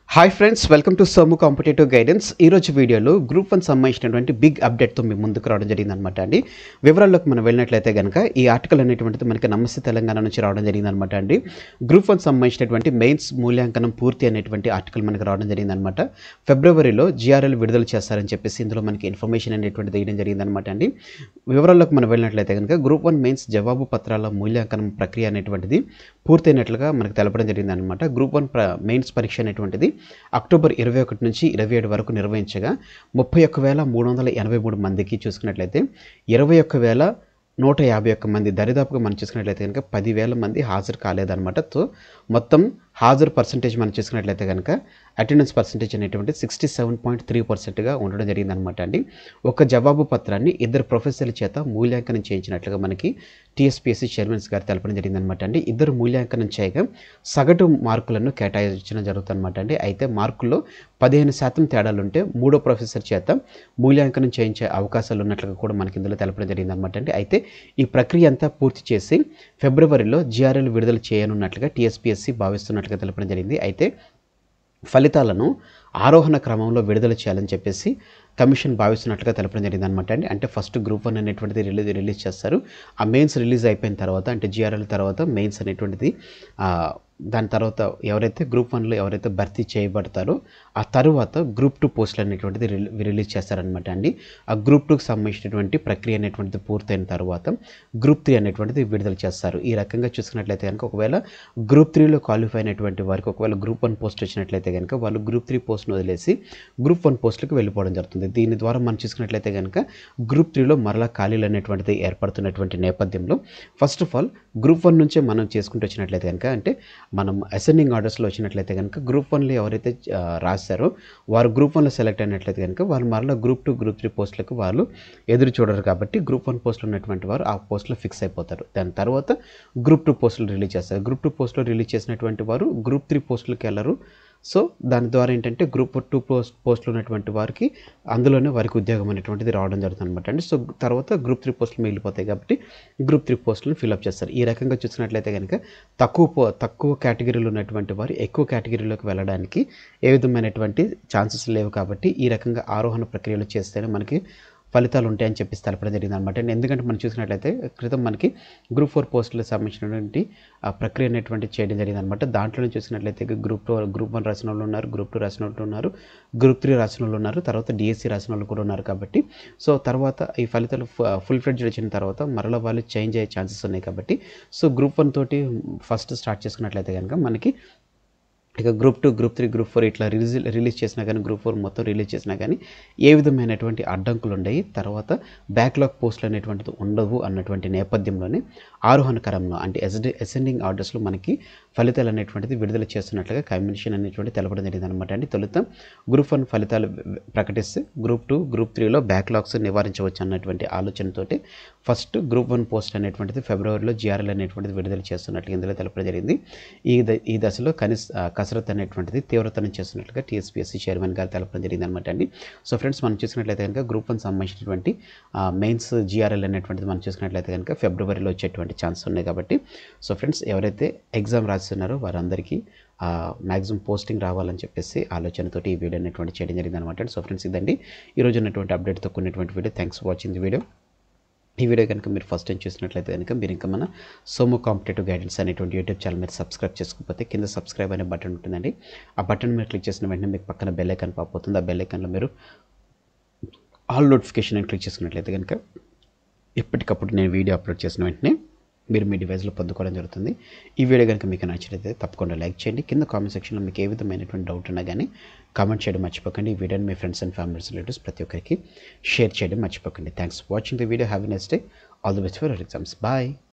Hi friends, welcome to Somu competitive guidance. ఈరోజు వీడియోలో group 1 సంబంధించినటువంటి బిగ్ అప్డేట్తో మీ ముందుకు రావడం జరిగిందనమాట అండి. వివరాల్లోకి మనం వెళ్ళినట్లయితే కనుక ఈ ఆర్టికల్ అనేటువంటిది మనకి నమస్తే తెలంగాణ నుంచి రావడం జరిగిందనమాట అండి. గ్రూప్ 1 సంబంధించినటువంటి మెయిన్స్ మూల్యాంకనం పూర్తి అనేటువంటి ఆర్టికల్ మనకి రావడం జరిగిందనమాట. ఫిబ్రవరిలో జిఆర్ఎల్ విడుదల చేస్తారని చెప్పేసి ఇందులో మనకి ఇన్ఫర్మేషన్ అనేటువంటిది వేయడం జరిగిందనమాట అండి. వివరాల్లోకి మనం వెళ్ళినట్లయితే కనుక గ్రూప్ 1 మెయిన్స్ జవాబు పత్రాల మూల్యాంకనం ప్రక్రియ అనేటువంటిది పూర్తయినట్లుగా మనకు తెలపడం జరిగిందనమాట. గ్రూప్ 1 మెయిన్స్ పరీక్ష అనేటువంటిది అక్టోబర్ 21 నుంచి 27 వరకు నిర్వహించగా 31,383 మందికి చూసుకున్నట్లయితే 21,151 మంది దరిదాపుగా మనం చూసుకున్నట్లయితే కనుక 10,000 మంది హాజరు కాలేదన్నమాట. సో మొత్తం హాజరు పర్సంటేజ్ మనం చూసుకున్నట్లయితే కనుక అటెండెన్స్ పర్సంటేజ్ అనేటువంటి 67.3%గా ఉండడం జరిగిందనమాట అండి. ఒక జవాబు పత్రాన్ని ఇద్దరు ప్రొఫెసర్ల చేత మూల్యాంకనం చేయించినట్లుగా మనకి టీఎస్పీఎస్సీ చైర్మన్స్ గారు తెలపడం జరిగిందనమాట అండి. ఇద్దరు మూల్యాంకనం చేయగా సగటు మార్కులను కేటాయించడం జరుగుతుందన్నమాట అండి. అయితే మార్కుల్లో 15% తేడాలుంటే మూడో ప్రొఫెసర్ చేత మూల్యాంకనం చేయించే అవకాశాలు ఉన్నట్లుగా కూడా మనకి ఇందులో తెలపడం జరిగిందనమాట అండి. అయితే ఈ ప్రక్రియ అంతా పూర్తి చేసి ఫిబ్రవరిలో జిఆర్ఎల్ విడుదల చేయనున్నట్లుగా టీఎస్పీఎస్సీ భావిస్తున్నట్లుగా తెలపడం జరిగింది. అయితే ఫలితాలను ఆరోహణ క్రమంలో విడుదల చేయాలని చెప్పేసి కమిషన్ భావిస్తున్నట్లుగా తెలపడం జరిగింది అనమాట అండి. అంటే ఫస్ట్ గ్రూప్ 1 అనేటువంటిది రిలీజ్ చేస్తారు. ఆ మెయిన్స్ రిలీజ్ అయిపోయిన తర్వాత అంటే జిఆర్ఎల్ తర్వాత మెయిన్స్ అనేటువంటిది దాని తర్వాత ఎవరైతే గ్రూప్ 1లో ఎవరైతే భర్తీ చేయబడతారో ఆ తర్వాత గ్రూప్ 2 పోస్టులు అనేటువంటిది రిలీజ్ చేస్తారనమాట అండి. ఆ గ్రూప్ 2కి సంబంధించినటువంటి ప్రక్రియ అనేటువంటిది పూర్తయిన తర్వాత గ్రూప్ 3 అనేటువంటిది విడుదల చేస్తారు. ఈ రకంగా చూసుకున్నట్లయితే కనుక ఒకవేళ గ్రూప్ 3లో క్వాలిఫై అయినటువంటి వారికి ఒకవేళ గ్రూప్ 1 పోస్ట్ వచ్చినట్లయితే కనుక వాళ్ళు గ్రూప్ 3 పోస్ట్ను వదిలేసి గ్రూప్ 1 పోస్టులకు వెళ్ళిపోవడం జరుగుతుంది. దీని ద్వారా మనం చూసుకున్నట్లయితే కనుక గ్రూప్ 3లో మరలా ఖాళీలు అనేటువంటిది ఏర్పడుతున్నటువంటి నేపథ్యంలో ఫస్ట్ ఆఫ్ ఆల్ గ్రూప్ 1 నుంచే మనం చేసుకుంటూ వచ్చినట్లయితే కనుక అంటే మనం అసెండింగ్ ఆర్డర్స్లో వచ్చినట్లయితే కనుక గ్రూప్ 1లో ఎవరైతే రాశారో వారు గ్రూప్ 1లో సెలెక్ట్ అయినట్లయితే కనుక వాళ్ళు మరలా గ్రూప్ 2 గ్రూప్ 3 పోస్టులకు వాళ్ళు ఎదురు చూడరు. కాబట్టి గ్రూప్ 1 పోస్టులు ఉన్నటువంటి వారు ఆ పోస్టులో ఫిక్స్ అయిపోతారు. దాని తర్వాత గ్రూప్ 2 పోస్టులు రిలీజ్ చేస్తారు. గ్రూప్ 2 పోస్టులు రిలీజ్ చేసినటువంటి వారు గ్రూప్ 3 పోస్టులకు వెళ్ళరు. సో దాని ద్వారా ఏంటంటే గ్రూప్ 2 పోస్టులు ఉన్నటువంటి వారికి అందులోనే వారికి ఉద్యోగం అనేటువంటిది రావడం జరుగుతుంది అనమాట అండి. సో తర్వాత గ్రూప్ 3 పోస్టులు మిగిలిపోతాయి కాబట్టి గ్రూప్ 3 పోస్టులను ఫిల్అప్ చేస్తారు. ఈ రకంగా చూసినట్లయితే కనుక తక్కువ కేటగిరీలు ఉన్నటువంటి వారు ఎక్కువ కేటగిరీలోకి వెళ్ళడానికి ఏ విధమైనటువంటి ఛాన్సెస్ లేవు. కాబట్టి ఈ రకంగా ఆరోహణ ప్రక్రియలు చేస్తేనే మనకి ఫలితాలు ఉంటాయని చెప్పేసి తెలపడం జరిగింది అనమాట. ఎందుకంటే మనం చూసినట్లయితే క్రితం మనకి గ్రూప్ 4 పోస్టులకు సంబంధించినటువంటి ప్రక్రియ అనేటువంటి చేయడం జరిగింది అనమాట. దాంట్లో చూసినట్లయితే గ్రూప్ 1 రాసిన వాళ్ళు ఉన్నారు, గ్రూప్ 2 రాసిన వాళ్ళు ఉన్నారు, గ్రూప్ 3 రాసిన వాళ్ళు ఉన్నారు, తర్వాత డిఎస్సి రాసిన వాళ్ళు కూడా ఉన్నారు. కాబట్టి సో తర్వాత ఈ ఫలితాలు ఫుల్ ఫ్లెడ్జ్డ్ వచ్చిన తర్వాత మరలా వాళ్ళు చేంజ్ అయ్యే ఛాన్సెస్ ఉన్నాయి. కాబట్టి సో గ్రూప్ 1 తోటి ఫస్ట్ స్టార్ట్ చేసుకున్నట్లయితే కనుక మనకి ఇక గ్రూప్ 2 గ్రూప్ 3 గ్రూప్ 4 ఇట్లా రిలీజ్ చేసినా కానీ గ్రూప్ 4 మొత్తం రిలీజ్ చేసినా కానీ ఏ విధమైనటువంటి అడ్డంకులు ఉండయి, తర్వాత బ్యాక్లాగ్ పోస్టులు అనేటువంటిది ఉండవు అన్నటువంటి నేపథ్యంలోనే ఆరోహణ క్రమంలో అంటే అసెండింగ్ ఆర్డర్స్లో మనకి ఫలితాలు అనేటువంటిది విడుదల చేస్తున్నట్లుగా కమిషన్ అనేటువంటి తెలపడం జరిగింది అనమాట అండి. తొలుత గ్రూప్ 1 ఫలితాలు ప్రకటిస్తే గ్రూప్ 2 గ్రూప్ 3లో బ్యాక్లాగ్స్ నివారించవచ్చు అన్నటువంటి ఆలోచనతోటి ఫస్ట్ గ్రూప్ 1 పోస్ట్ అనేటువంటిది ఫిబ్రవరిలో జిఆర్ఎల్ అనేటువంటిది విడుదల చేస్తున్నట్లుగా ఇందులో తెలపడం జరిగింది. ఈ దశలో కసరత్ అనేటువంటిది తీవ్రతరం చేస్తున్నట్లుగా టీఎస్పీఎస్సీ చైర్మన్ గారు తెలపడం జరిగింది అనమాట అండి. సో ఫ్రెండ్స్ మనం చూసినట్లయితే కనుక గ్రూప్ 1 సంబంధించినటువంటి మెయిన్స్ జిఆర్ఎల్ అనేటువంటిది మనం చూసినట్లయితే కనుక ఫిబ్రవరిలో వచ్చేటువంటి ఛాన్స్ ఉన్నాయి. కాబట్టి సో ఫ్రెండ్స్ ఎవరైతే ఎగ్జామ్ రాస్తున్నారో వారందరికీ మ్యాక్సిమం పోస్టింగ్ రావాలని చెప్పేసి ఆలోచనతోటి ఈ వీడియో అనేటువంటి చేయడం జరిగింది అనమాట. సో ఫ్రెండ్స్ ఇదండి ఈరోజు ఉన్నటువంటి అప్డేట్తో కూడినటువంటి video. Thanks for watching the video. ఈ వీడియో కనుక మీరు ఫస్ట్ టైం చూసినట్లయితే కనుక మీరు ఇంకా మన సోము కాంపిటేటివ్ గైడెన్స్ అనేటువంటి యూట్యూబ్ ఛానల్ మీరు సబ్స్క్రైబ్ చేసుకోకపోతే కింద సబ్స్క్రైబ్ అనే బటన్ ఉంటుందండి. ఆ బటన్ మీరు క్లిక్ చేసిన వెంటనే మీకు పక్కన బెల్ ఐకాన్ పాప్ అవుతుంది. ఆ బెల్ ఐకాన్లో మీరు ఆల్ నోటిఫికేషన్ అని క్లిక్ చేసుకున్నట్లయితే కనుక ఎప్పటికప్పుడు నేను వీడియో అప్లోడ్ చేసిన వెంటనే మీరు మీ డివైస్లో పొందుకోవడం జరుగుతుంది. ఈ వీడియో కనుక మీకు నచ్చినట్లయితే తప్పకుండా లైక్ చేయండి. కింద కామెంట్ సెక్షన్లో మీకు ఏ విధమైనటువంటి డౌట్ ఉన్నా కానీ కామెంట్ చేయడం మర్చిపోకండి. ఈ వీడియోని మీ ఫ్రెండ్స్ అండ్ ఫ్యామిలీస్ రిలేటివ్స్ ప్రతి ఒక్కరికి షేర్ చేయడం మర్చిపోకండి. Thanks for watching the video. Have a nice day. All the best for your exams. Bye.